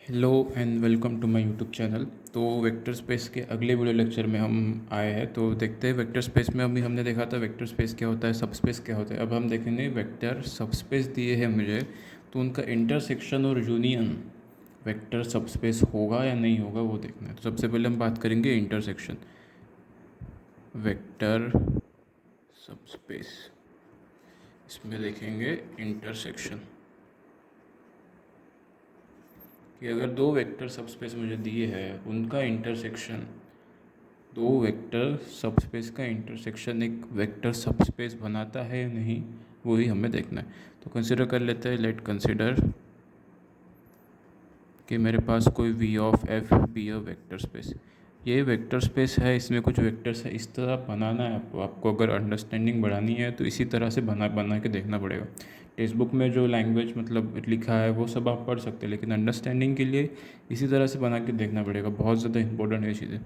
Hello and welcome to my YouTube channel. तो vector space के अगले वीडियो लेक्चर में हम आए हैं। तो देखते हैं वेक्टर स्पेस में अभी हमने देखा था वेक्टर स्पेस क्या होता है, सब स्पेस क्या होता है। अब हम देखेंगे वेक्टर सब स्पेस दिए हैं मुझे, तो उनका इंटरसेक्शन और यूनियन वेक्टर सब स्पेस होगा या नहीं होगा वो देखना है। तो सबसे पहले हम बात करेंगे इंटरसेक्शन वेक्टर सब स्पेस। इसमें देखेंगे इंटरसेक्शन कि अगर दो वेक्टर सब स्पेस मुझे दिए हैं उनका इंटरसेक्शन, दो वेक्टर सब स्पेस का इंटरसेक्शन एक वेक्टर सब स्पेस बनाता है या नहीं, वो ही हमें देखना है। तो कंसिडर कर लेते हैं, लेट कंसिडर कि मेरे पास कोई V of F be a vector space. ये वेक्टर स्पेस है, इसमें कुछ वेक्टर्स है, इस तरह बनाना है आपको अगर अंडरस्टैंडिंग बढ़ानी है तो इसी तरह से बना के देखना पड़ेगा। टेक्स्ट बुक में जो लैंग्वेज मतलब लिखा है वो सब आप पढ़ सकते हैं, लेकिन अंडरस्टैंडिंग के लिए इसी तरह से बना के देखना पड़ेगा। बहुत ज़्यादा इंपॉर्टेंट है चीज़ें।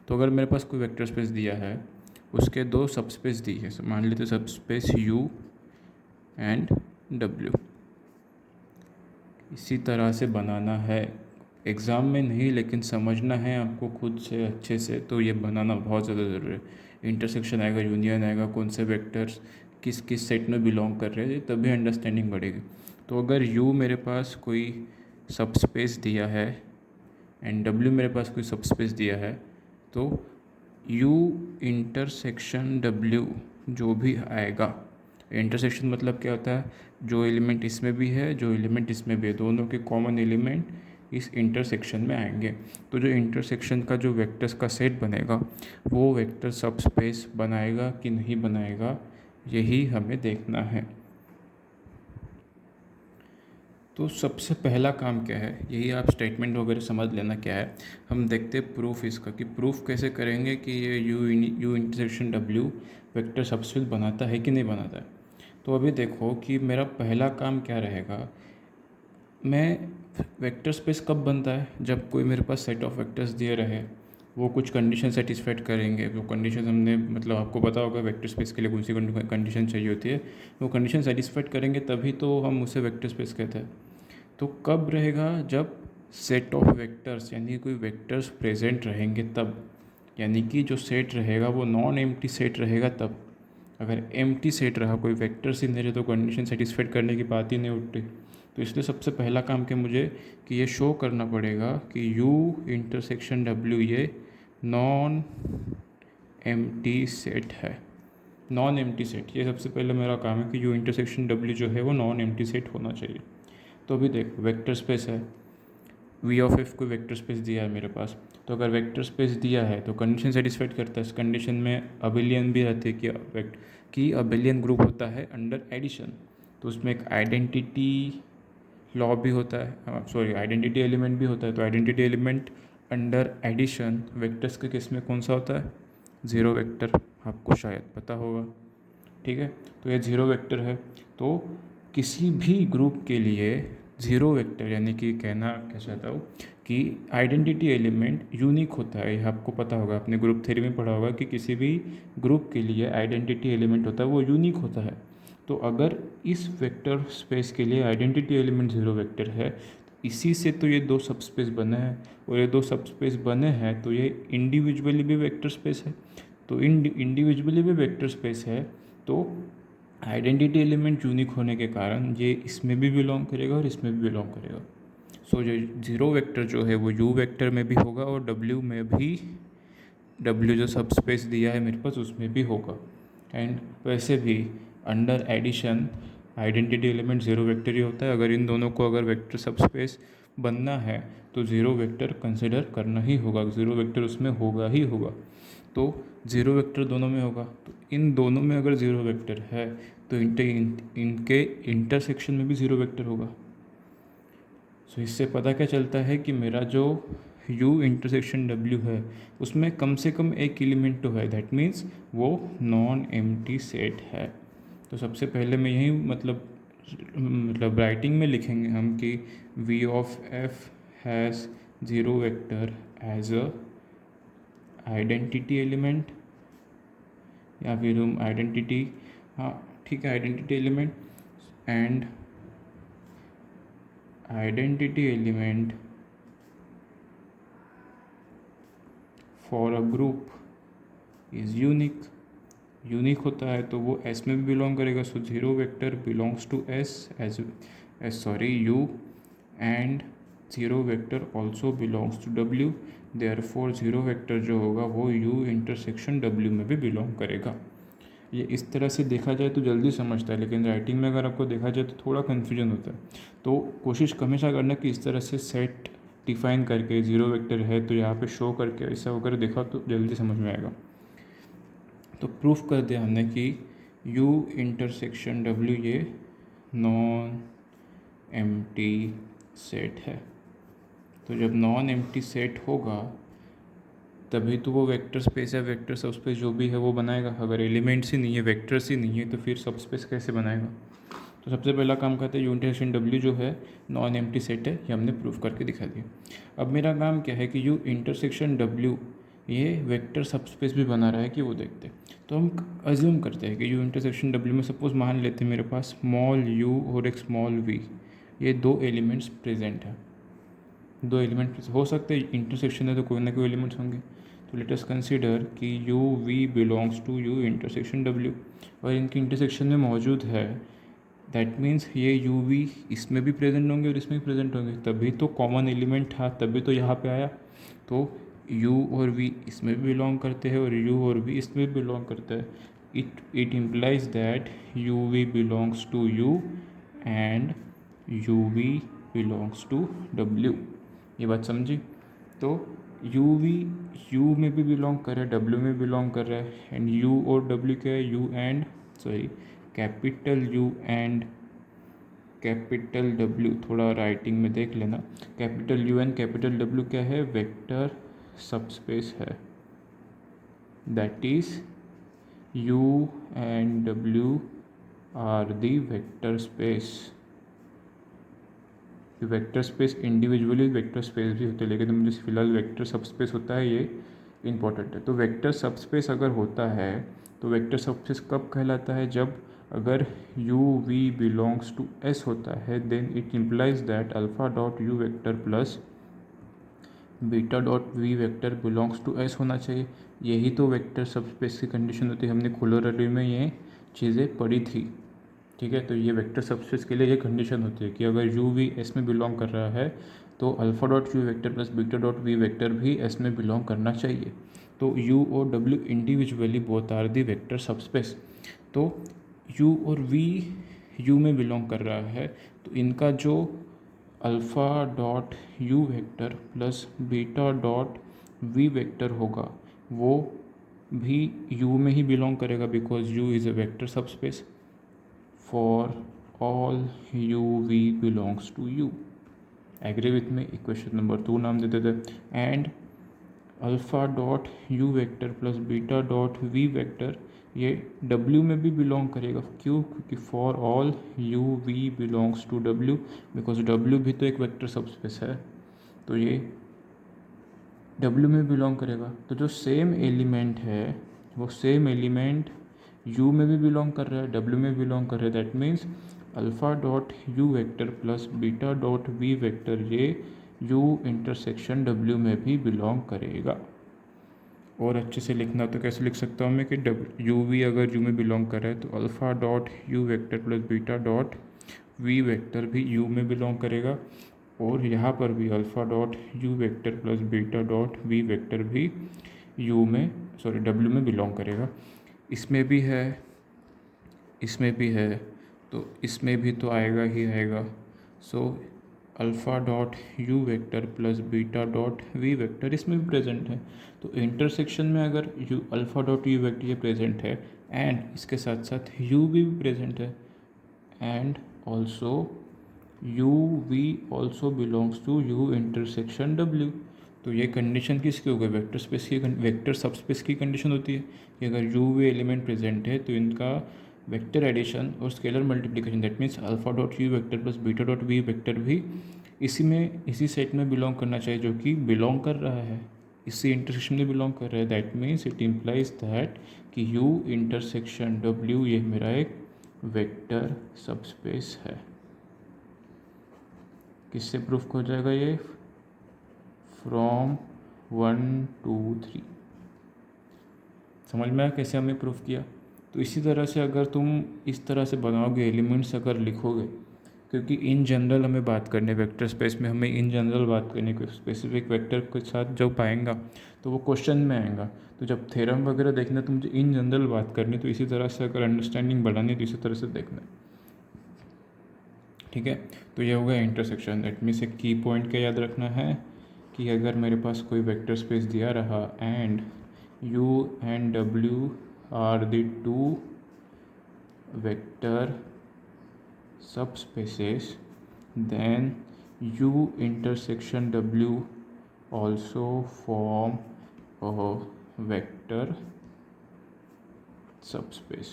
तो अगर मेरे पास कोई वेक्टर स्पेस दिया है, उसके दो सब स्पेस दी है, मान लेते सब स्पेस यू एंड डब्ल्यू। इसी तरह से बनाना है, एग्ज़ाम में नहीं लेकिन समझना है आपको खुद से अच्छे से। तो ये बनाना बहुत ज़्यादा ज़रूरी है। इंटरसेक्शन आएगा, यूनियन आएगा, कौन से वेक्टर्स किस किस सेट में बिलोंग कर रहे हैं, तभी अंडरस्टैंडिंग बढ़ेगी। तो अगर यू मेरे पास कोई सब स्पेस दिया है एंड डब्ल्यू मेरे पास कोई सब स्पेस दिया है, तो यू इंटरसेक्शन डब्ल्यू जो भी आएगा, इंटरसेक्शन मतलब क्या होता है, जो एलिमेंट इसमें भी है जो एलिमेंट इसमें भी है, दोनों के कॉमन एलिमेंट इस इंटरसेक्शन में आएंगे। तो जो इंटरसेक्शन का जो वेक्टर्स का सेट बनेगा वो वेक्टर सब स्पेस बनाएगा कि नहीं बनाएगा, यही हमें देखना है। तो सबसे पहला काम क्या है, यही आप स्टेटमेंट वगैरह समझ लेना क्या है। हम देखते हैं प्रूफ इसका कि प्रूफ कैसे करेंगे कि ये you intersection W vector subspace बनाता है कि नहीं बनाता है। तो अभी देखो कि मेरा पहला काम क्या रहेगा। मैं वेक्टर स्पेस कब बनता है, जब कोई मेरे पास सेट ऑफ वेक्टर्स दिए रहे, वो कुछ कंडीशन सेटिस्फाइड करेंगे। वो कंडीशन हमने मतलब आपको पता होगा वेक्टर स्पेस के लिए कौन सी कंडीशन चाहिए होती है, वो कंडीशन सेटिस्फाइड करेंगे तभी तो हम उसे वेक्टर स्पेस कहते हैं। तो कब रहेगा, जब सेट ऑफ वेक्टर्स यानी कोई वेक्टर्स प्रेजेंट रहेंगे तब, यानी कि जो सेट रहेगा वो नॉन एम्प्टी सेट रहेगा तब। अगर एम्प्टी सेट रहा, कोई वेक्टर्स ही नहीं रहे, तो कंडीशन सेटिस्फाइड करने की बात ही नहीं उठती। तो इसलिए सबसे पहला काम क्या मुझे कि ये शो करना पड़ेगा कि यू इंटरसेक्शन डब्ल्यू ये नॉन एम्प्टी सेट है। नॉन एम्प्टी सेट, ये सबसे पहले मेरा काम है कि यू इंटरसेक्शन डब्ल्यू जो है वो नॉन एम्प्टी सेट होना चाहिए। तो अभी देख वेक्टर स्पेस है, वी ऑफ एफ को वेक्टर स्पेस दिया है मेरे पास। तो अगर वेक्टर स्पेस दिया है तो कंडीशन सेटिस्फाइड करता है। इस कंडीशन में अबिलियन भी रहती है कि अबिलियन ग्रुप होता है अंडर एडिशन। तो उसमें एक आइडेंटिटी लॉ भी होता है, सॉरी आइडेंटिटी एलिमेंट भी होता है। तो identity element under addition vectors के केस में कौन सा होता है, ज़ीरो वेक्टर, आपको शायद पता होगा। ठीक है, तो ये ज़ीरो वेक्टर है। तो किसी भी ग्रुप के लिए ज़ीरो वेक्टर, यानी कि कहना क्या चाहता हूँ कि आइडेंटिटी एलिमेंट यूनिक होता है। ये आपको पता होगा, आपने ग्रुप थ्योरी में पढ़ा होगा कि किसी भी ग्रुप के लिए आइडेंटिटी एलिमेंट होता है वो यूनिक होता है। तो अगर इस वेक्टर स्पेस के लिए आइडेंटिटी एलिमेंट ज़ीरो वेक्टर है, इसी से तो ये दो सब स्पेस बने हैं, और ये दो सब स्पेस बने हैं तो ये इंडिविजुअली भी वेक्टर स्पेस है। तो इंडिविजुअली भी वेक्टर स्पेस है, तो आइडेंटिटी एलिमेंट यूनिक होने के कारण ये इसमें भी बिलोंग करेगा और इसमें भी बिलोंग करेगा। सो जो ज़ीरो वेक्टर जो है वो यू वेक्टर में भी होगा और डब्ल्यू में भी, डब्ल्यू जो सब स्पेस दिया है मेरे पास उसमें भी होगा। एंड वैसे भी under addition identity element zero vector ही होता है। अगर इन दोनों को अगर वेक्टर सब स्पेस बनना है तो ज़ीरो वेक्टर कंसिडर करना ही होगा, ज़ीरो वेक्टर उसमें होगा ही होगा। तो ज़ीरो वेक्टर दोनों में होगा, तो इन दोनों में अगर ज़ीरो वेक्टर है तो इनके इंटरसेक्शन में भी ज़ीरो वेक्टर होगा। सो इससे पता क्या चलता है कि मेरा जो यू इंटरसेक्शन डब्ल्यू है उसमें कम से कम एक एलिमेंट तो है, दैट मीन्स वो नॉन एम्प्टी सेट है। तो सबसे पहले मैं यही मतलब राइटिंग में लिखेंगे हम कि V of F has zero vector as a identity element, या फिर हम आइडेंटिटी, हाँ ठीक है, identity element and identity element for a group is unique. Unique होता है तो वो एस में भी बिलोंग करेगा। So zero vector belongs to S U, and zero vector also belongs to W. Therefore zero vector जो होगा वो यू इंटरसेक्शन डब्ल्यू में भी बिलोंग करेगा। ये इस तरह से देखा जाए तो जल्दी समझता है, लेकिन राइटिंग में अगर आपको देखा जाए तो थोड़ा कन्फ्यूजन होता है। तो कोशिश हमेशा करना कि इस तरह से सेट डिफाइन करके जीरो वेक्टर है तो यहाँ पे शो करके ऐसा वगैरह देखा तो जल्दी समझ में आएगा। तो प्रूफ कर दिया हमने कि U इंटरसेक्शन W ये नॉन एम्प्टी सेट है। तो जब नॉन एम्प्टी सेट होगा तभी तो वो वेक्टर स्पेस या वेक्टर सबस्पेस जो भी है वो बनाएगा। अगर एलिमेंट्स ही नहीं है, वेक्टर्स ही नहीं है, तो फिर सबस्पेस कैसे बनाएगा। तो सबसे पहला काम करते हैं यू इंटरसेक्शन W जो है नॉन एम्प्टी सेट है, ये हमने प्रूफ करके दिखा दिया। अब मेरा काम क्या है कि यू इंटरसेक्शन W ये वेक्टर सबस्पेस भी बना रहा है कि वो देखते हैं। तो हम अज्यूम करते हैं कि यू इंटरसेक्शन W में सपोज मान लेते हैं मेरे पास स्मॉल u और एक स्मॉल v, ये दो एलिमेंट्स प्रेजेंट है। दो एलिमेंट हो सकते हैं, इंटरसेक्शन है तो कोई ना कोई एलिमेंट्स होंगे। तो लेट अस कंसीडर कि U V belongs to U intersection W, और इनकी इंटरसेक्शन में मौजूद है। दैट मीन्स ये यू वी इसमें भी प्रेजेंट होंगे और इसमें भी प्रेजेंट होंगे, तभी तो कॉमन एलिमेंट था, तभी तो यहाँ पे आया। तो यू और वी इसमें भी बिलोंग करते हैं और यू और वी इसमें भी बिलोंग करते हैं। It implies that U V belongs to U and U V belongs to W. ये बात समझी। तो यू वी यू में भी बिलोंग कर रहा है, डब्ल्यू में बिलोंग कर रहा है, एंड यू और डब्ल्यू क्या है, U and capital U and capital W. थोड़ा राइटिंग में देख लेना, capital U and capital W क्या है, वेक्टर सबस्पेस है। That is U and W are the vector space. Vector space individually vector space भी होते हैं, लेकिन मुझे फिलहाल वेक्टर सबस्पेस होता है, ये इंपॉर्टेंट है। तो वेक्टर सबस्पेस अगर होता है तो वेक्टर सबस्पेस कब कहलाता है, जब अगर U V belongs to S होता है, then it implies that alpha dot U vector plus beta dot V vector belongs to S होना चाहिए। यही तो वेक्टर सबस्पेस की कंडीशन होती है, हमने कोलोरेटिव में ये चीज़ें पढ़ी थी। ठीक है, तो ये वेक्टर सबस्पेस के लिए ये कंडीशन होती है कि अगर यू वी एस में बिलोंग कर रहा है तो alpha dot U vector plus beta dot V vector भी एस में बिलोंग करना चाहिए। तो यू और W individually both are the vector subspace. तो यू और वी यू में बिलोंग कर रहा है, तो इनका जो alpha dot U vector plus beta dot V vector होगा वो भी यू में ही बिलोंग करेगा, because you is a vector subspace for all u v belongs to u. Agree with me? Equation number 2 नाम देते थे, and alpha dot U vector plus beta dot V vector ये w में भी belong करेगा। क्यों? क्योंकि for all U V belongs to w, because w भी तो एक वेक्टर सबस्पेस है, तो ये w में बिलोंग करेगा। तो जो सेम एलिमेंट है वो सेम एलिमेंट u में भी बिलोंग कर रहा है, w में बिलोंग कर रहा है। That means alpha dot U vector plus beta dot V vector ये u इंटरसेक्शन w में भी बिलोंग करेगा। और अच्छे से लिखना तो कैसे लिख सकता हूँ मैं कि यू वी अगर u में बिलोंग कर रहा है तो alpha dot U vector plus beta dot V vector भी u में बिलोंग करेगा, और यहाँ पर भी alpha dot U vector plus beta dot V vector भी w में बिलोंग करेगा। इसमें भी है, इसमें भी है, तो इसमें भी तो आएगा ही आएगा। So alpha dot U vector plus beta dot V vector इसमें भी प्रेजेंट है। तो इंटरसेक्शन में अगर U alpha dot U vector ये प्रेजेंट है, एंड इसके साथ साथ यू भी प्रेजेंट है, and also U V also belongs to U intersection W. तो ये कंडीशन किसकी हो गई, वेक्टर स्पेस की, वेक्टर सबस्पेस की कंडीशन होती है कि अगर यू वी एलिमेंट प्रेजेंट है तो इनका वेक्टर एडिशन और scalar multiplication, that means alpha dot U vector plus beta dot V vector भी इसी सेट में बिलोंग करना चाहिए जो कि बिलोंग कर रहा है, इसी इंटरसेक्शन में बिलोंग कर रहा है। That means it implies that कि यू इंटरसेक्शन डब्ल्यू ये मेरा एक वेक्टर सबस्पेस है। किससे प्रूफ हो जाएगा ये, फ्रॉम 1 2 3। समझ में आया कैसे हमने प्रूफ किया। तो इसी तरह से अगर तुम इस तरह से बनाओगे, एलिमेंट्स अगर लिखोगे, क्योंकि इन जनरल हमें बात करने वेक्टर स्पेस में, हमें इन जनरल बात करने को स्पेसिफिक वेक्टर के साथ जब पाएंगा तो वो क्वेश्चन में आएगा। तो जब थ्योरम वगैरह देखना तो मुझे इन जनरल बात करनी, तो इसी तरह से अगर अंडरस्टैंडिंग बढ़ानी तो इसी तरह से देखना है। ठीक है, तो ये हो गया इंटरसेक्शन। दैट मीन्स एक की पॉइंट क्या याद रखना है कि अगर मेरे पास कोई वेक्टर स्पेस दिया रहा and u and w are the two vector subspaces, then u intersection w also form a vector subspace।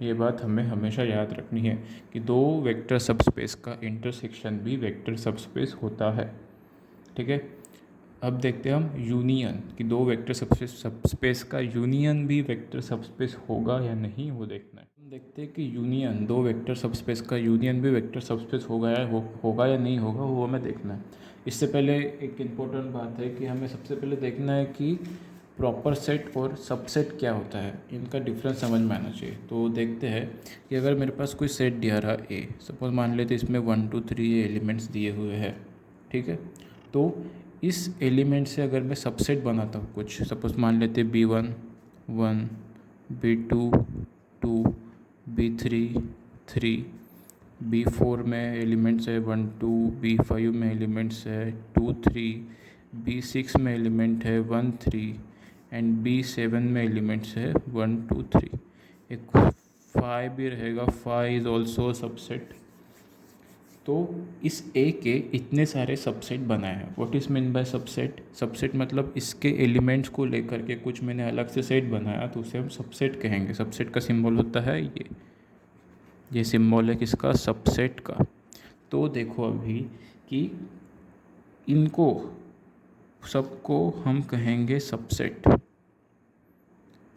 ये बात हमें हमेशा याद रखनी है कि दो वेक्टर सबस्पेस का इंटरसेक्शन भी वेक्टर सबस्पेस होता है। ठीक है, अब देखते हैं हम यूनियन कि दो वेक्टर सबस्पेस का यूनियन भी वेक्टर सबस्पेस होगा या नहीं, वो देखना है। हम देखते हैं कि यूनियन दो वेक्टर सबस्पेस का यूनियन भी वेक्टर सबस्पेस होगा या नहीं होगा, वो हमें देखना है। इससे पहले एक इम्पोर्टेंट बात है कि हमें सबसे पहले देखना है कि प्रॉपर सेट और सबसेट क्या होता है, इनका डिफरेंस समझ में आना चाहिए। तो देखते हैं कि अगर मेरे पास कोई सेट दिया रहा ए, सपोज मान लेते इसमें 1 2 3 एलिमेंट्स दिए हुए हैं। ठीक है, तो इस एलिमेंट से अगर मैं सबसेट बनाता हूँ कुछ, सपोज मान लेते B1 1, B2 2, B3 3, B4 में एलिमेंट्स है 1 2, B5 में एलिमेंट्स है 2 3, B6 में एलिमेंट है 1 3 एंड B7 में एलिमेंट्स है 1 2 3। एक 5 भी रहेगा, 5 इज़ ऑल्सो सबसेट। तो इस ए के इतने सारे सबसेट बनाए हैं। What is mean by subset? Subset मतलब इसके एलिमेंट्स को लेकर के कुछ मैंने अलग से सेट बनाया तो उसे हम सबसेट कहेंगे। सबसेट का सिंबल होता है ये सिंबल है किसका? सबसेट का। तो देखो अभी कि इनको सबको हम कहेंगे subset.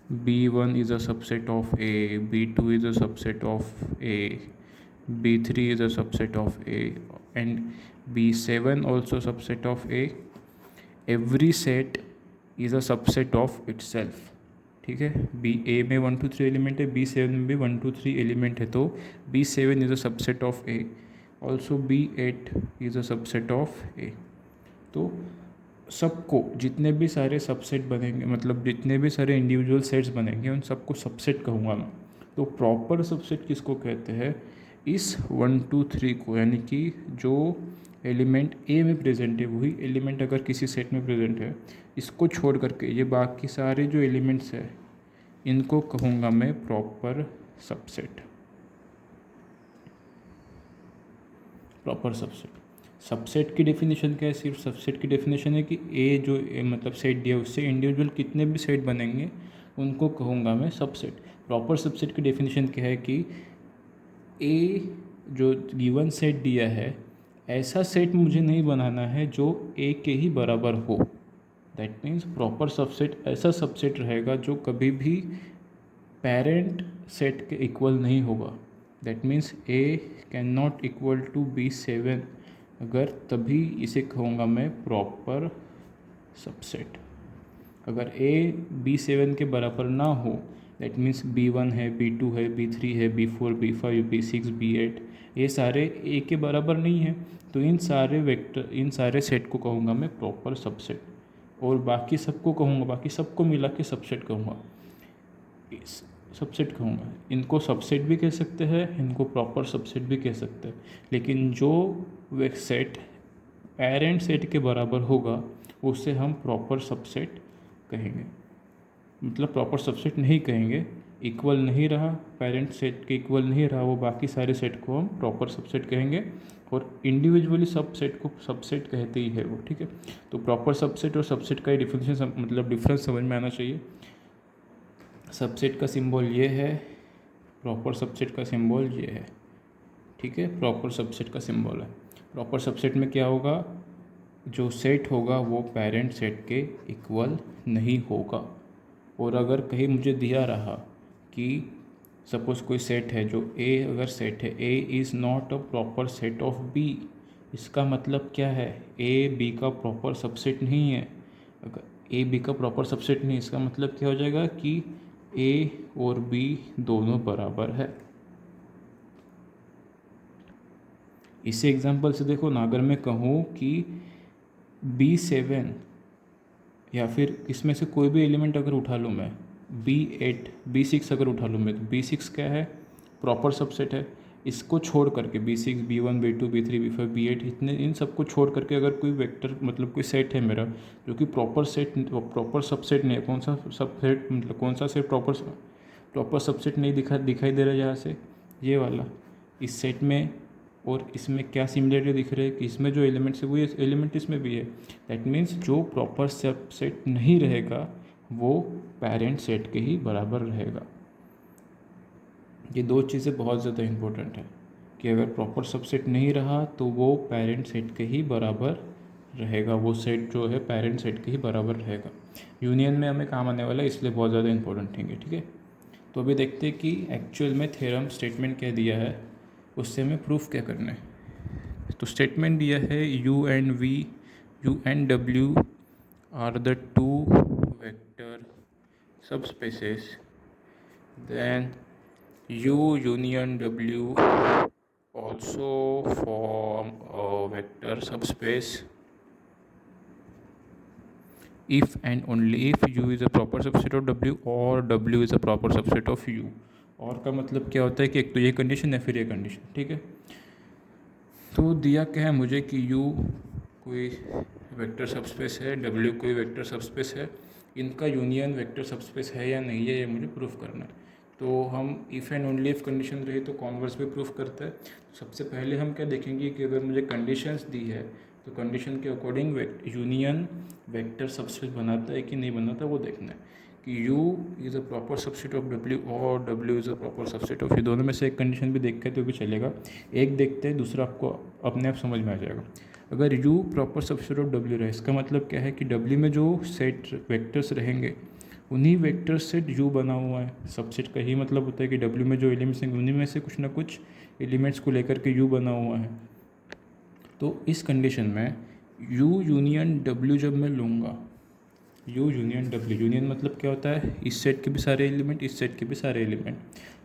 B1 is a subset of A, B2 is a subset of A, B3 is a subset of A and B7 also subset of A. Every set is a subset of itself। ठीक है, A में 1 2 3 element है, B7 में भी 1 2 3 element है, तो B7 is a subset of A, also B8 is a subset of A। तो सबको जितने भी सारे सबसेट बनेंगे, मतलब जितने भी सारे इंडिविजुअल सेट्स बनेंगे उन सबको सबसेट कहूँगा मैं। तो प्रॉपर सबसेट किसको कहते हैं? इस 1 2 3 को, यानी कि जो एलिमेंट ए में प्रेजेंट है वही एलिमेंट अगर किसी सेट में प्रेजेंट है, इसको छोड़ करके ये बाकी सारे जो एलिमेंट्स हैं इनको कहूँगा मैं proper subset. Proper subset. Subset की डेफिनेशन क्या है? सिर्फ सबसेट की डेफिनेशन है कि ए जो मतलब सेट दिया उससे इंडिविजुअल कितने भी सेट बनेंगे उनको कहूँगा मैं सबसेट। प्रॉपर सबसेट की डेफिनेशन क्या है कि ए जो गिवन सेट दिया है ऐसा सेट मुझे नहीं बनाना है जो ए के ही बराबर हो। दैट मीन्स प्रॉपर सबसेट ऐसा सबसेट रहेगा जो कभी भी पेरेंट सेट के इक्वल नहीं होगा। That means A can not equal to B7, अगर तभी इसे कहूँगा मैं प्रॉपर सबसेट। अगर ए B7 के बराबर ना हो, दैट मीन्स B1 है, B2 है, B3 है, B4 B5 B6 B8 ये सारे ए के बराबर नहीं है, तो इन सारे सेट को कहूँगा मैं प्रॉपर सबसेट। और बाकी सबको कहूँगा, बाकी सबको मिला के सबसेट कहूँगा, सबसेट कहूँगा। इनको सबसेट भी कह सकते हैं, इनको प्रॉपर सबसेट भी कह सकते हैं, लेकिन जो वे सेट पेरेंट सेट के बराबर होगा उसे हम प्रॉपर सबसेट कहेंगे। मतलब प्रॉपर सबसेट नहीं कहेंगे, इक्वल नहीं रहा, पेरेंट सेट के इक्वल नहीं रहा, वो बाकी सारे सेट को हम प्रॉपर सबसेट कहेंगे और इंडिविजुअली सब सेट को सबसेट कहते ही है वो। ठीक है, तो प्रॉपर सबसेट और सबसेट का ही डिफरेंस समझ में आना चाहिए। सबसेट का सिंबल ये है, प्रॉपर सबसेट का सिंबल ये है। ठीक है, प्रॉपर सबसेट का सिंबल है। प्रॉपर सबसेट में क्या होगा? जो सेट होगा वो पेरेंट सेट के इक्वल नहीं होगा। और अगर कहीं मुझे दिया रहा कि सपोज़ कोई सेट है जो ए अगर सेट है, A is not a proper set of B, इसका मतलब क्या है? ए बी का प्रॉपर सबसेट नहीं है। अगर ए बी का प्रॉपर सबसेट नहीं, इसका मतलब क्या हो जाएगा कि ए और बी दोनों बराबर है। इसे एग्जांपल से देखो ना, अगर मैं कहूँ कि B7 या फिर इसमें से कोई भी एलिमेंट अगर उठा लूँ मैं, B8 B6 अगर उठा लूँ मैं, तो B6 क्या है, प्रॉपर सबसेट है। इसको छोड़ करके B6 B1 B2 B3 B5 B8 इतने इन सबको छोड़ करके अगर कोई वेक्टर मतलब कोई सेट है मेरा जो कि प्रॉपर सबसेट नहीं है, कौन सा सबसेट मतलब कौन सा सेट प्रॉपर सबसेट नहीं दिखाई दे रहा है यहाँ से, ये वाला। इस सेट में और इसमें क्या सिमिलरिटी दिख रही है कि इसमें जो एलिमेंट्स है वो ये एलिमेंट इसमें भी है। दैट मीन्स जो प्रॉपर सबसेट नहीं रहेगा वो पेरेंट सेट के ही बराबर रहेगा। ये दो चीज़ें बहुत ज़्यादा इम्पोर्टेंट है कि अगर प्रॉपर सबसेट नहीं रहा तो वो पेरेंट सेट के ही बराबर रहेगा, वो सेट जो है पेरेंट सेट के ही बराबर रहेगा। यूनियन में हमें काम आने वाला है, इसलिए बहुत ज़्यादा इंपॉर्टेंट है, ठीक है। तो अभी देखते हैं कि एक्चुअल में थ्योरम स्टेटमेंट क्या दिया है, उससे हमें प्रूफ क्या करना है। तो स्टेटमेंट दिया है U and W are the two vector subspaces, then U union W also form a vector subspace if and only if U is a proper subset of W or W is a proper subset of U। और का मतलब क्या होता है कि एक तो ये कंडीशन है फिर ये कंडीशन, ठीक है। तो दिया क्या है मुझे कि U कोई वेक्टर सबस्पेस है, W कोई वेक्टर सबस्पेस है, इनका यूनियन वेक्टर सबस्पेस है या नहीं है ये मुझे प्रूफ करना है। तो हम if and only if condition रही तो कॉन्वर्स भी प्रूफ करता है। तो सबसे पहले हम क्या देखेंगे कि अगर मुझे कंडीशंस दी है तो कंडीशन के अकॉर्डिंग यूनियन वेक्टर सबसेट बनाता है कि नहीं बनाता वो देखना है कि U is a proper subset of W और W is a proper subset of U। दोनों में से एक कंडीशन भी देख के तो भी चलेगा, एक देखते हैं दूसरा आपको अपने आप समझ में आ जाएगा। अगर U proper subset of W रहे, इसका मतलब क्या है कि W में जो सेट वेक्टर्स रहेंगे उन्हीं वेक्टर सेट U बना हुआ है। सबसेट का ही मतलब होता है कि W में जो एलिमेंट्स हैं उन्हीं में से कुछ ना कुछ एलिमेंट्स को लेकर के U बना हुआ है। तो इस कंडीशन में U यूनियन W जब मैं लूँगा, U यूनियन W, यूनियन मतलब क्या होता है, इस सेट के भी सारे एलिमेंट इस सेट के भी सारे एलिमेंट,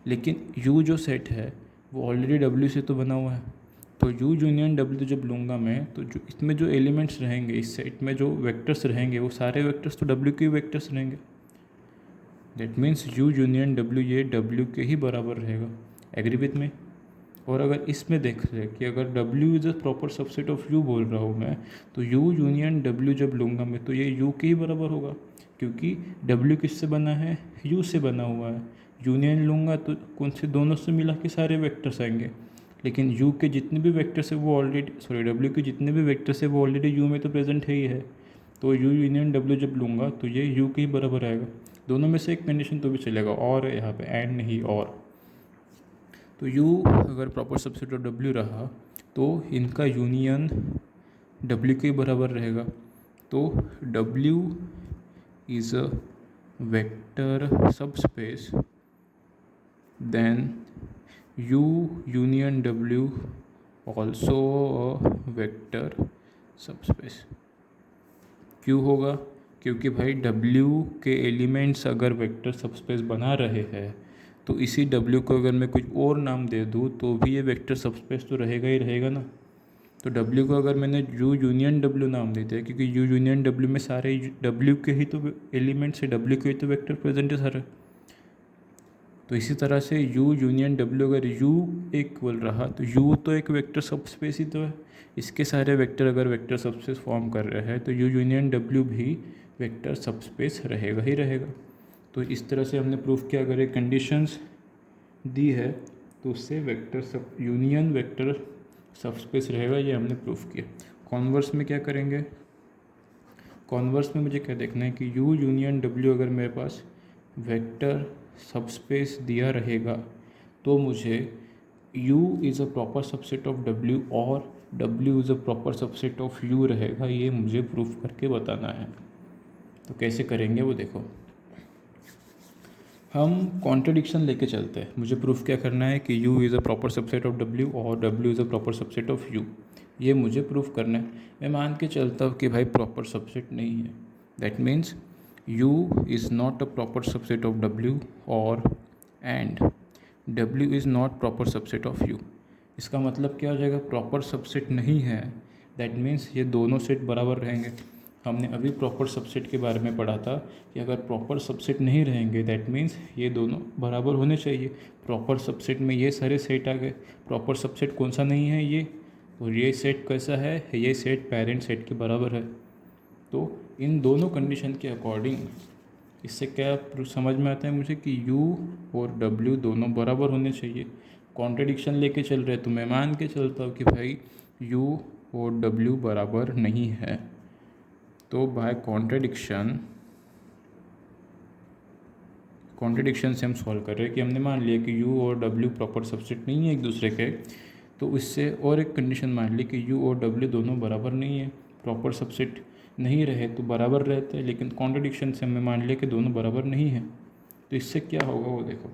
लेकिन U जो सेट है वो ऑलरेडी W से तो बना हुआ है। तो U यूनियन W जब लूँगा मैं तो जो इसमें जो एलिमेंट्स रहेंगे, इस सेट में जो वेक्टर्स रहेंगे वो सारे वेक्टर्स तो W के वेक्टर्स रहेंगे। That means U union W ये W के ही बराबर रहेगा। एग्री विथ में। और अगर इसमें देख रहे कि अगर W is a proper subset of U बोल रहा हूँ मैं, तो U यूनियन W जब लूँगा मैं तो ये U के ही बराबर होगा, क्योंकि W किससे बना है, U से बना हुआ है। यूनियन लूँगा तो कौन से दोनों से मिला के सारे वेक्टर्स आएंगे, लेकिन U के जितने भी वेक्टर्स है वो ऑलरेडी W के जितने भी वेक्टर्स है वो ऑलरेडी U में तो प्रेजेंट है ही है। तो U यूनियन W जब लूँगा तो ये U के ही बराबर आएगा। दोनों में से एक कंडीशन तो भी चलेगा, और यहाँ पे एंड नहीं और। तो U अगर प्रॉपर सबसेट ऑफ W रहा तो इनका यूनियन W के बराबर रहेगा। तो W is a vector subspace, then U union W also a vector subspace. क्यों होगा, क्योंकि भाई W के एलिमेंट्स अगर वेक्टर सबस्पेस बना रहे हैं तो इसी W को अगर मैं कुछ और नाम दे दूँ तो भी ये वेक्टर सबस्पेस तो रहेगा ही रहेगा ना। तो W को अगर मैंने U यूनियन W नाम दे दिया, क्योंकि U यूनियन W में सारे W के ही तो एलिमेंट्स है, W के ही तो वेक्टर प्रेजेंट है सारे। तो इसी तरह से U यूनियन W अगर U इक्वल रहा तो U तो एक वेक्टर सबस्पेस ही तो है, इसके सारे वेक्टर अगर वेक्टर सबस्पेस फॉर्म कर रहे हैं तो U यूनियन W भी वेक्टर सबस्पेस रहेगा ही रहेगा। तो इस तरह से हमने प्रूफ किया, अगर एक कंडीशंस दी है तो उससे यूनियन वेक्टर सबस्पेस रहेगा, ये हमने प्रूफ किया। कॉन्वर्स में क्या करेंगे, कॉन्वर्स में मुझे क्या देखना है कि U यूनियन W अगर मेरे पास वेक्टर सबस्पेस दिया रहेगा तो मुझे U is a proper subset of W और W is a proper subset of U रहेगा, ये मुझे प्रूफ करके बताना है। तो कैसे करेंगे वो देखो, हम कॉन्ट्रडिक्शन लेके चलते हैं। मुझे प्रूफ क्या करना है कि U is a proper subset of W और W is a proper subset of U, ये मुझे प्रूफ करना है। मैं मान के चलता हूँ कि भाई प्रॉपर सबसेट नहीं है, that means u is not a proper subset of w और and w is not proper subset of u। इसका मतलब क्या हो जाएगा, प्रॉपर सबसेट नहीं है, दैट मीन्स ये दोनों सेट बराबर रहेंगे। हमने अभी प्रॉपर सबसेट के बारे में पढ़ा था कि अगर प्रॉपर सबसेट नहीं रहेंगे दैट मीन्स ये दोनों बराबर होने चाहिए। प्रॉपर सबसेट में ये सारे सेट आ गए, प्रॉपर सबसेट कौन सा नहीं है ये, तो ये सेट कैसा है, ये सेट पेरेंट सेट के बराबर है। तो इन दोनों कंडीशन के अकॉर्डिंग इससे क्या समझ में आता है मुझे कि u और w दोनों बराबर होने चाहिए। कॉन्ट्रडिक्शन लेके चल रहे तो मैं मान के चलता हूँ कि भाई u और w बराबर नहीं है। तो बाय कॉन्ट्रडिक्शन से हम सॉल्व कर रहे हैं कि हमने मान लिया कि u और w प्रॉपर सबसेट नहीं है एक दूसरे के, तो इससे और एक कंडीशन मान ली कि u और w दोनों बराबर नहीं है। प्रॉपर सबसेट नहीं रहे तो बराबर रहते हैं, लेकिन कॉन्ट्रडिक्शन से हमने मान लिया कि दोनों बराबर नहीं है। तो इससे क्या होगा वो देखो,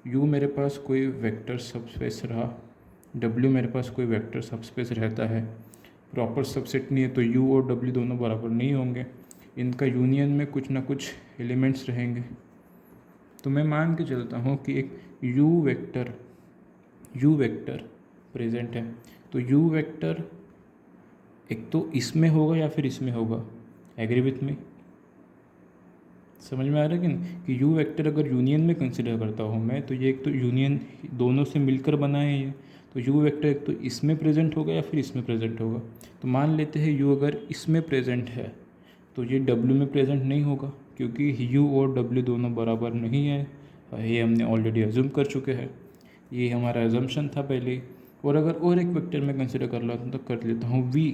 u मेरे पास कोई वेक्टर सबस्पेस रहा, w मेरे पास कोई वेक्टर सबस्पेस रहता है, प्रॉपर सबसेट नहीं है तो u और w दोनों बराबर नहीं होंगे, इनका यूनियन में कुछ ना कुछ एलिमेंट्स रहेंगे। तो मैं मान के चलता हूँ कि एक u वेक्टर प्रेजेंट है, तो u वेक्टर एक तो इसमें होगा या फिर इसमें होगा, एग्री विथ मी, समझ में आ रहा है कि नहीं, कि u वेक्टर अगर यूनियन में कंसिडर करता हूँ मैं, तो ये एक तो यूनियन दोनों से मिलकर बना है ये, तो u वेक्टर एक तो इसमें प्रेजेंट होगा या फिर इसमें प्रेजेंट होगा। तो मान लेते हैं u अगर इसमें प्रेजेंट है तो ये w में प्रेजेंट नहीं होगा, क्योंकि u और w दोनों बराबर नहीं है, ये हमने ऑलरेडी अज्यूम कर चुके हैं, ये हमारा एजम्पशन था पहले ही। और अगर और एक वेक्टर में कंसिडर कर लेता हूँ तो कर लेता हूँ v,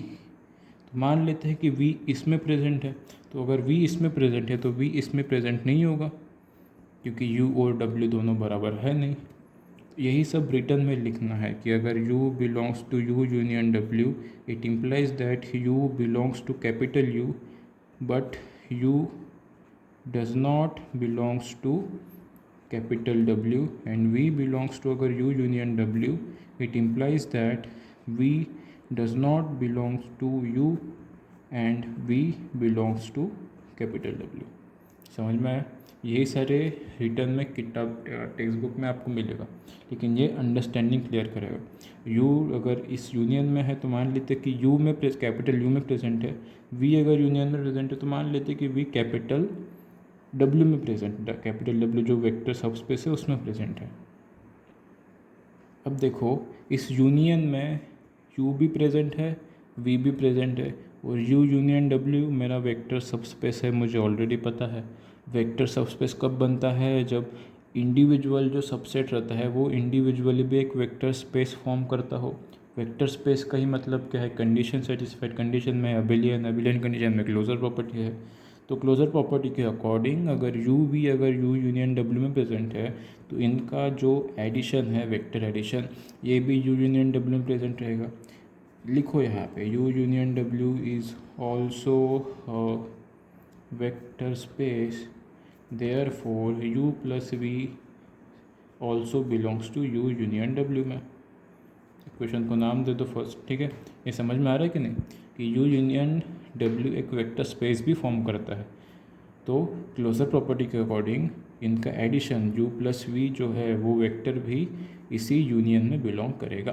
तो मान लेते हैं कि v इसमें प्रेजेंट है, तो अगर v इसमें प्रेजेंट है तो v इसमें प्रेजेंट नहीं होगा, क्योंकि u और w दोनों बराबर है नहीं। यही सब रिटर्न में लिखना है कि अगर u belongs to u union w, it implies that u belongs to capital U but u does not belongs to capital W and v belongs to, अगर u union w, it implies that v does not belongs to u and v belongs to capital W। समझ में आया? यही सारे return में किताब text book में आपको मिलेगा, लेकिन ये अंडरस्टैंडिंग क्लियर करेगा। u अगर इस यूनियन में है तो मान लेते कि u में कैपिटल U में प्रेजेंट है, v अगर यूनियन में प्रेजेंट है तो मान लेते कि v कैपिटल W में प्रेजेंट है, कैपिटल W जो वेक्टर सबस्पेस है उसमें प्रेजेंट है। अब देखो इस यूनियन में u भी प्रेजेंट है, v भी प्रेजेंट है, और u यूनियन w मेरा वेक्टर सबस्पेस है, मुझे ऑलरेडी पता है। वेक्टर सबस्पेस कब बनता है, जब इंडिविजुअल जो सबसेट रहता है वो इंडिविजुअली भी एक वेक्टर स्पेस फॉर्म करता हो। वेक्टर स्पेस का ही मतलब क्या है, कंडीशन सेटिस्फाइड कंडीशन में अबिलियन कंडीशन में क्लोजर प्रॉपर्टी है। तो क्लोजर प्रॉपर्टी के अकॉर्डिंग अगर u यूनियन w में प्रेजेंट है तो इनका जो एडिशन है, वेक्टर एडिशन, ये भी u यूनियन w में प्रेजेंट रहेगा। लिखो यहाँ पे u union w is also vector space, therefore u plus v also belongs to u union w में। इक्वेशन को नाम दे दो फर्स्ट, ठीक है। ये समझ में आ रहा है कि नहीं कि u यूनियन w एक वेक्टर स्पेस भी फॉर्म करता है। तो क्लोजर प्रॉपर्टी के अकॉर्डिंग इनका एडिशन u प्लस v जो है वो वेक्टर भी इसी यूनियन में बिलोंग करेगा।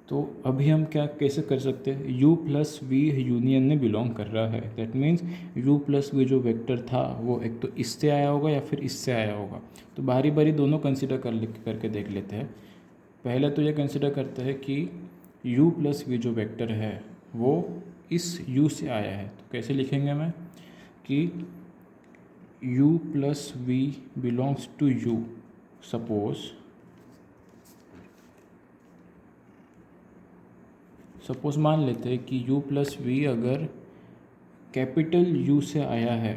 तो अभी हम क्या कैसे कर सकते हैं, u प्लस वी यूनियन में बिलोंग कर रहा है, that means u plus V जो वेक्टर था वो एक तो इससे आया होगा या फिर इससे आया होगा। तो बारी बारी दोनों कंसिडर करके देख लेते हैं। पहले तो ये कंसिडर करते हैं कि u प्लस वी जो वेक्टर है वो इस u से आया है। तो कैसे लिखेंगे मैं कि u plus V belongs to u, suppose मान लेते हैं कि u प्लस वी अगर कैपिटल U से आया है,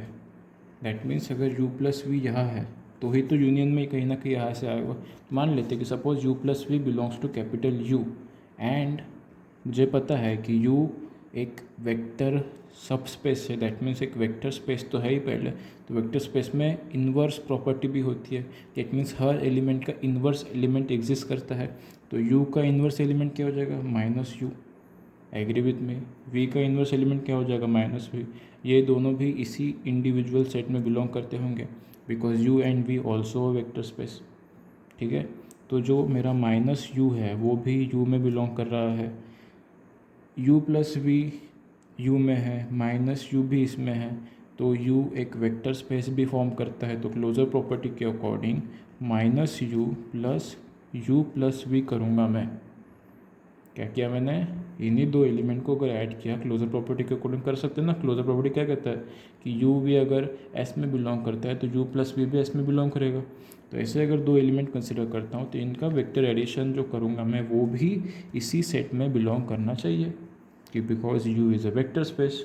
दैट मीन्स अगर u प्लस वी यहाँ है तो ही तो यूनियन में कहीं ना कहीं यहाँ से आएगा। मान लेते हैं कि suppose u plus V belongs to capital U and मुझे पता है कि u एक वेक्टर सब स्पेस है, दैट मीन्स एक वेक्टर स्पेस तो है ही पहले। तो वेक्टर स्पेस में इन्वर्स प्रॉपर्टी भी होती है, दैट मीन्स हर एलिमेंट का इन्वर्स एलिमेंट एग्जिस्ट करता है। तो u का इन्वर्स एलिमेंट क्या हो जाएगा, minus u। Agree with me. V का इन्वर्स एलिमेंट क्या हो जाएगा, माइनस वी। ये दोनों भी इसी इंडिविजुअल सेट में बिलोंग करते होंगे because U and V also vector space. ठीक है, तो जो मेरा माइनस यू है वो भी यू में बिलोंग कर रहा है, यू प्लस वी यू में है, माइनस यू भी इसमें है, तो यू एक वेक्टर स्पेस भी फॉर्म करता है। तो क्लोजर प्रॉपर्टी के according minus U plus V करूँगा मैं। क्या किया मैंने, इन्हीं दो एलिमेंट को अगर ऐड किया क्लोजर प्रॉपर्टी के अकॉर्डिंग कर सकते हैं ना। क्लोजर प्रॉपर्टी क्या कहता है कि यू भी अगर एस में बिलोंग करता है तो यू प्लस वी भी एस में बिलोंग करेगा। तो ऐसे अगर दो एलिमेंट कंसिडर करता हूँ तो इनका वेक्टर एडिशन जो करूँगा मैं वो भी इसी सेट में बिलोंग करना चाहिए कि because you is a vector space.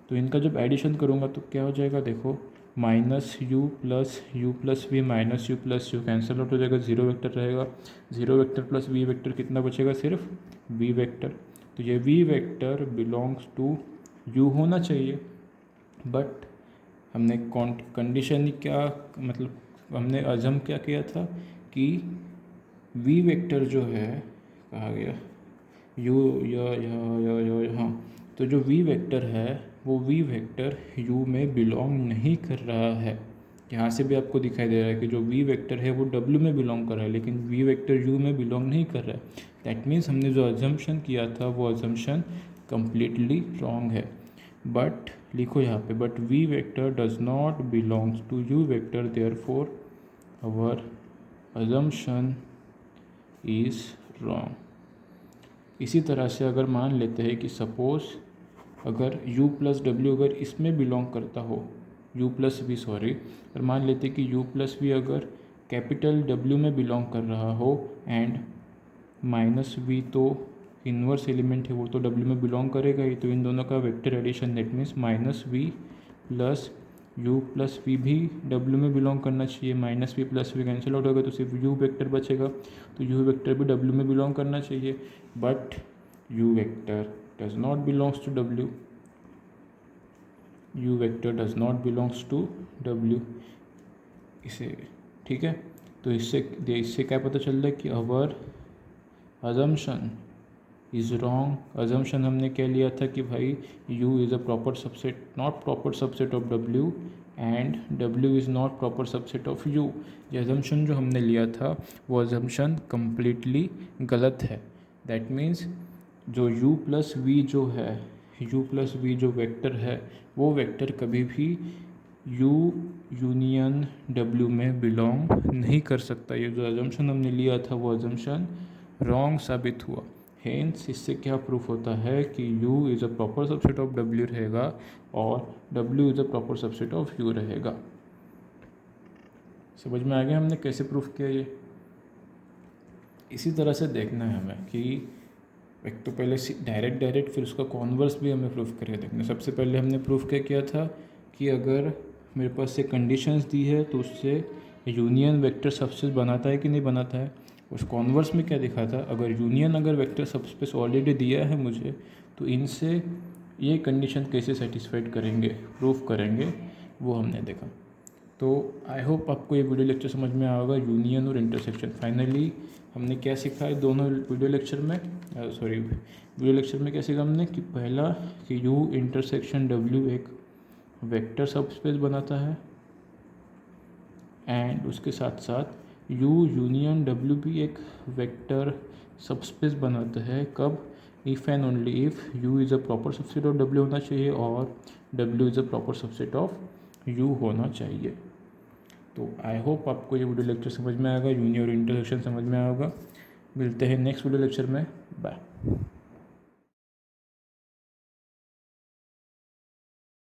तो इनका जब एडिशन करूँगा तो क्या हो जाएगा, देखो minus U plus V minus U plus U cancel out हो जाएगा, जीरो वेक्टर रहेगा। Zero vector plus V vector कितना बचेगा, सिर्फ वी वेक्टर। तो ये V vector belongs to U होना चाहिए। बट हमने कंडीशन क्या, मतलब हमने अजम क्या किया था कि वी वेक्टर जो है, कहा गया यू या हाँ, तो जो वी वेक्टर है वो वी वेक्टर यू में बिलोंग नहीं कर रहा है। यहाँ से भी आपको दिखाई दे रहा है कि जो वी वेक्टर है वो डब्ल्यू में बिलोंग कर रहा है लेकिन वी वेक्टर यू में बिलोंग नहीं कर रहा है। दैट मीन्स हमने जो अजम्पशन किया था वो अजम्पशन कम्प्लीटली रॉन्ग है। बट लिखो यहाँ पे, but V vector does not belongs to U vector, therefore our assumption is wrong. इसी तरह से अगर मान लेते हैं कि सपोज़ अगर u प्लस डब्ल्यू अगर इसमें बिलोंग करता हो, u प्लस वी सॉरी, अगर मान लेते कि u प्लस वी अगर कैपिटल W में बिलोंग कर रहा हो एंड माइनस वी तो इन्वर्स एलिमेंट है वो तो W में बिलोंग करेगा ही, तो इन दोनों का vector addition that means minus V plus U plus V भी W में बिलोंग करना चाहिए। Minus V plus V cancel out होगा तो सिर्फ u वेक्टर बचेगा, तो u वेक्टर भी W में बिलोंग करना चाहिए। But u vector does not belongs to W, u vector does not belongs to W। इसे ठीक है, तो इससे क्या पता चल रहा है कि अवर अजम्पशन इज़ रॉन्ग। अजम्पशन हमने क्या लिया था कि भाई u is a proper subset, not proper subset of W and W is not proper subset of u। ये अजम्पशन जो हमने लिया था वो अजम्पशन कम्प्लीटली गलत है। दैट मीन्स जो u प्लस वी जो है, u प्लस वी जो वेक्टर है वो वेक्टर कभी भी u यूनियन w में बिलोंग नहीं कर सकता। ये जो अजम्पशन हमने लिया था वो अजम्पशन रॉन्ग साबित हुआ। हेंस इससे क्या प्रूफ होता है कि u is a proper subset of w रहेगा और w is a proper subset of u रहेगा। समझ में आ गया हमने कैसे प्रूफ किया ये। इसी तरह से देखना है हमें कि एक तो पहले डायरेक्ट फिर उसका कॉन्वर्स भी हमें प्रूफ करके देखना। सबसे पहले हमने प्रूफ क्या किया था कि अगर मेरे पास से कंडीशंस दी है तो उससे यूनियन वेक्टर सबस्पेस बनाता है कि नहीं बनाता है। उस कॉन्वर्स में क्या दिखा था, अगर यूनियन अगर वेक्टर सबस्पेस ऑलरेडी दिया है मुझे तो इनसे ये कंडीशन कैसे सेटिस्फाइड करेंगे, प्रूफ करेंगे, वो हमने देखा। तो आई होप आपको ये वीडियो लेक्चर समझ में आया होगा, यूनियन और इंटरसेक्शन। फाइनली हमने क्या सीखा है दोनों वीडियो लेक्चर में, वीडियो लेक्चर में क्या सीखा हमने कि पहला कि यू इंटरसेक्शन डब्ल्यू एक वेक्टर सबस्पेस बनाता है एंड उसके साथ साथ यू यूनियन डब्ल्यू भी एक वेक्टर सबस्पेस बनाता है। कब, if and only if you is a proper subset of W होना चाहिए और W is a proper subset of you होना चाहिए। तो आई होप आपको ये वीडियो लेक्चर समझ में आएगा, यूनियन और इंटरसेक्शन समझ में आएगा। मिलते हैं नेक्स्ट वीडियो लेक्चर में, बाय।